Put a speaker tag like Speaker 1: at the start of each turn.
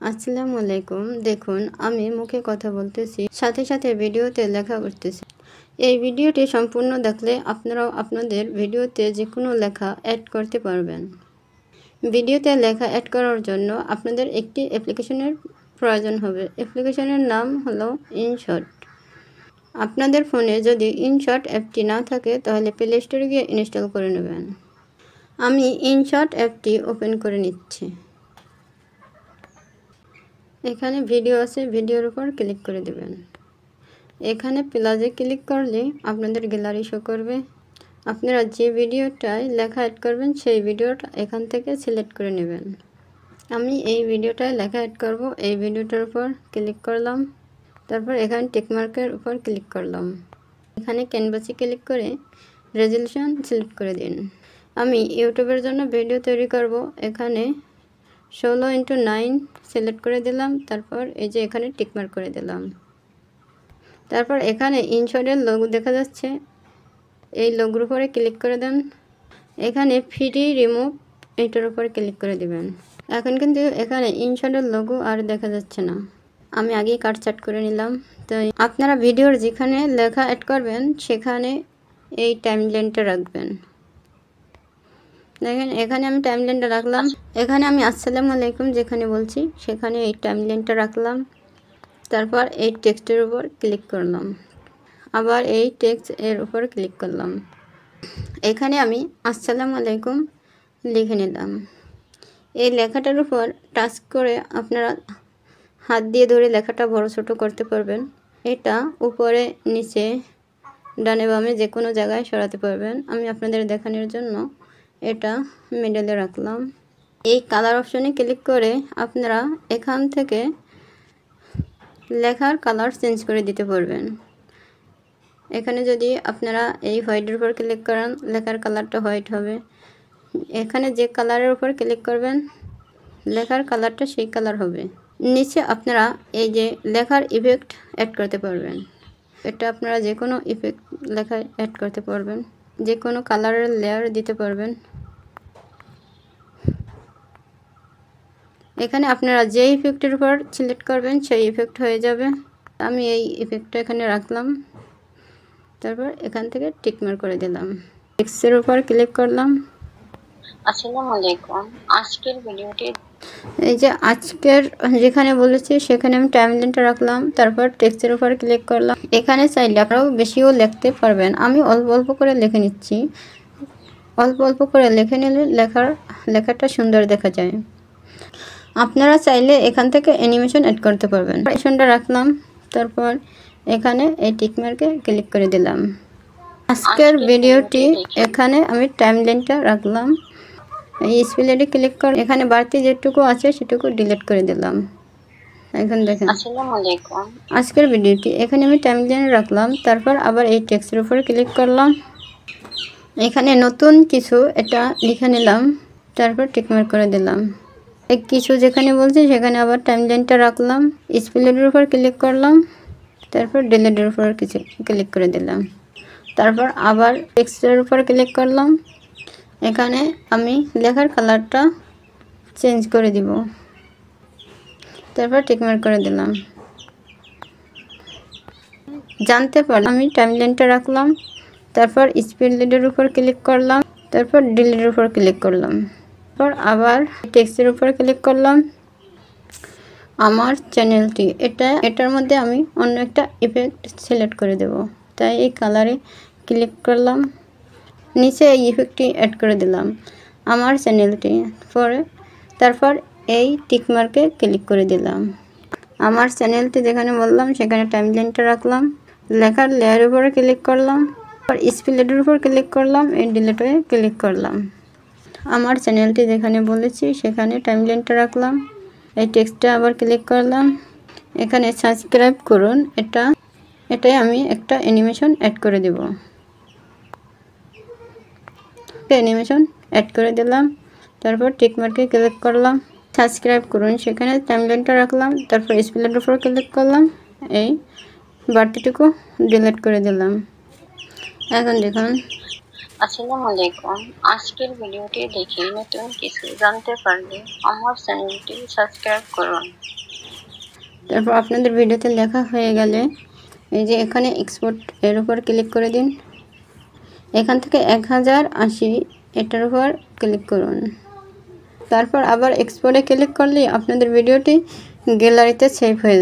Speaker 1: আসসালামু আলাইকুম। দেখুন আমি মুখে কথা বলতেছি, সাথে সাথে ভিডিওতে লেখা করতেছি। এই ভিডিওটি সম্পূর্ণ দেখলে আপনারাও আপনাদের ভিডিওতে যে কোনো লেখা অ্যাড করতে পারবেন। ভিডিওতে লেখা অ্যাড করার জন্য আপনাদের একটি অ্যাপ্লিকেশনের প্রয়োজন হবে। অ্যাপ্লিকেশনের নাম হলো ইনশট। আপনাদের ফোনে যদি ইনশট অ্যাপটি না থাকে তাহলে প্লে স্টোরে গিয়ে ইনস্টল করে নেবেন। আমি ইনশট অ্যাপটি ওপেন করে নিচ্ছি। এখানে ভিডিও আছে, ভিডিওর উপর ক্লিক করে দেবেন। এখানে প্লাসে ক্লিক করলে আপনাদের গ্যালারি শো করবে। আপনারা যে ভিডিওটায় লেখা অ্যাড করবেন সেই ভিডিওটা এখান থেকে সিলেক্ট করে নেবেন। আমি এই ভিডিওটায় লেখা অ্যাড করব। এই ভিডিওটার উপর ক্লিক করলাম, তারপর এখানে টিকমার্কের উপর ক্লিক করলাম। এখানে ক্যানভাসে ক্লিক করে রেজলিউশন সিলেক্ট করে দিন। আমি ইউটিউবের জন্য ভিডিও তৈরি করব। এখানে 16:9 সিলেক্ট করে দিলাম। তারপর এই যে এখানে টিকমার্ক করে দিলাম। তারপর এখানে ইনশটের লোগো দেখা যাচ্ছে, এই লোগোর উপরে ক্লিক করে দেন। এখানে ফ্রি রিমুভ এটার উপরে ক্লিক করে দিবেন। এখন কিন্তু এখানে ইনশটের লোগো আর দেখা যাচ্ছে না। আমি আগেই কাটছাট করে নিলাম। তো আপনারা ভিডিওর যেখানে লেখা অ্যাড করবেন সেখানে এই টাইমলাইনটা রাখবেন। দেখেন এখানে আমি টাইমলাইনটা রাখলাম। এখানে আমি আসসালামু আলাইকুম যেখানে বলছি সেখানে এই টাইমলাইনটা রাখলাম। তারপর এই টেক্সটের উপর ক্লিক করলাম, আবার এই টেক্সট এর উপর ক্লিক করলাম। এখানে আমি আসসালামু আলাইকুম লিখে নিলাম। এই লেখাটার উপর টাচ করে আপনারা হাত দিয়ে ধরে লেখাটা বড় ছোট করতে পারবেন। এটা উপরে নিচে ডানে বামে যে কোনো জায়গায় সরাতে পারবেন। আমি আপনাদের দেখানোর জন্য এটা মিডলে রাখলাম। এই কালার অপশনে ক্লিক করে আপনারা এখান থেকে লেখার কালার চেঞ্জ করে দিতে পারবেন। এখানে যদি আপনারা এই হোয়াইটের উপর ক্লিক করেন লেখার কালারটা হোয়াইট হবে। এখানে যে কালারের উপর ক্লিক করবেন লেখার কালারটা সেই কালার হবে। নিচে আপনারা এই যে লেখার ইফেক্ট অ্যাড করতে পারবেন। এটা আপনারা যে কোনো ইফেক্ট লেখায় অ্যাড করতে পারবেন, যে কোনো কালারের লেয়ার দিতে পারবেন। এখানে আপনারা যে ইফেক্টের উপর সিলেক্ট করবেন সেই ইফেক্ট হয়ে যাবে। আমি এই ইফেক্টটা এখানে রাখলাম। তারপর এখান থেকে টিকমার্ক করে দিলাম। টেক্সটের উপর ক্লিক করলাম।
Speaker 2: আসসালামু আলাইকুম। আজকের ভিডিওটি
Speaker 1: এই যে আজকের যেখানে বলেছি সেখানে আমি টাইমলাইনটা রাখলাম। তারপর টেক্সটের উপর ক্লিক করলাম। এখানে চাইলে আপনারাও বেশিও লিখতে পারবেন। আমি অল্প অল্প করে লিখে নিচ্ছি। অল্প অল্প করে লিখে নিলে লেখাটা সুন্দর দেখা যায়। আপনারা চাইলে এখান থেকে অ্যানিমেশন অ্যাড করতে পারবেন। অ্যানিমেশনটা রাখলাম। তারপর এখানে এই টিকমার্কে ক্লিক করে দিলাম। আজকের ভিডিওটি এখানে আমি টাইমলাইনটা রাখলাম। এই স্পেলে ক্লিক করে এখানে বাড়তি যেটুকু আছে সেটুকু ডিলিট করে দিলাম। এখন দেখেন
Speaker 2: আসসালামু আলাইকুম।
Speaker 1: আজকের ভিডিওটি এখানে আমি টাইমলাইনে রাখলাম। তারপর আবার এই টেক্সটের উপর ক্লিক করলাম। এখানে নতুন কিছু এটা লিখে নিলাম। তারপর টিকমার্ক করে দিলাম। কিছু যেখানে বলছি সেখানে আবার টাইমলাইনটা রাখলাম। স্পেলের উপর ক্লিক করলাম। তারপর ডিলিটের উপর কিছু ক্লিক করে দিলাম। তারপর আবার টেক্সটের উপর ক্লিক করলাম। এখানে আমি লেখার কালারটা চেঞ্জ করে দিব। তারপর টিকমার্ক করে দিলাম। জানতে পারলাম আমি টাইমলাইনটা রাখলাম। তারপর স্পেলের উপর ক্লিক করলাম। তারপর ডিলিটের উপর ক্লিক করলাম। তারপর আবার টেক্সটের উপর ক্লিক করলাম। আমার চ্যানেলটি এটার মধ্যে আমি অন্য একটা ইফেক্ট সিলেক্ট করে দেব। তাই এই কালারে ক্লিক করলাম। নিচে এই ইফেক্টটি অ্যাড করে দিলাম আমার চ্যানেলটি পরে। তারপর এই টিকমার্কে ক্লিক করে দিলাম। আমার চ্যানেলটি যেখানে বললাম সেখানে টাইমলাইনটা রাখলাম। লেখার লেয়ারের উপরে ক্লিক করলাম। আর স্পেলের উপর ক্লিক করলাম। এই ডিলিটে ক্লিক করলাম। আমার চ্যানেলটি যেখানে বলেছি সেখানে টাইমলাইনটা রাখলাম। এই টেক্সটে আবার ক্লিক করলাম। এখানে সাবস্ক্রাইব করুন এটাই আমি একটা অ্যানিমেশন অ্যাড করে দেব। অ্যানিমেশন অ্যাড করে দিলাম। তারপর টিকমার্কে ক্লিক করলাম। সাবস্ক্রাইব করুন সেখানে টাইমলাইনটা রাখলাম। তারপর স্পেলের উপর ক্লিক করলাম। এই বাড়তিটুকু ডিলিট করে দিলাম। এখন দেখুন
Speaker 2: আসসালামু আলাইকুম। আজকের ভিডিওটি দেখে নতুন কিছু জানতে পারলে আমার চ্যানেলটি সাবস্ক্রাইব করুন।
Speaker 1: তারপর আপনাদের ভিডিওতে লেখা হয়ে গেলে এই যে এখানে এক্সপোর্ট এর উপর ক্লিক করে দিন। এখান থেকে 1080 এটার উপর ক্লিক করুন। তারপর আবার এক্সপোর্টে ক্লিক করলে আপনাদের ভিডিওটি গ্যালারিতে সেভ হয়ে যাবে।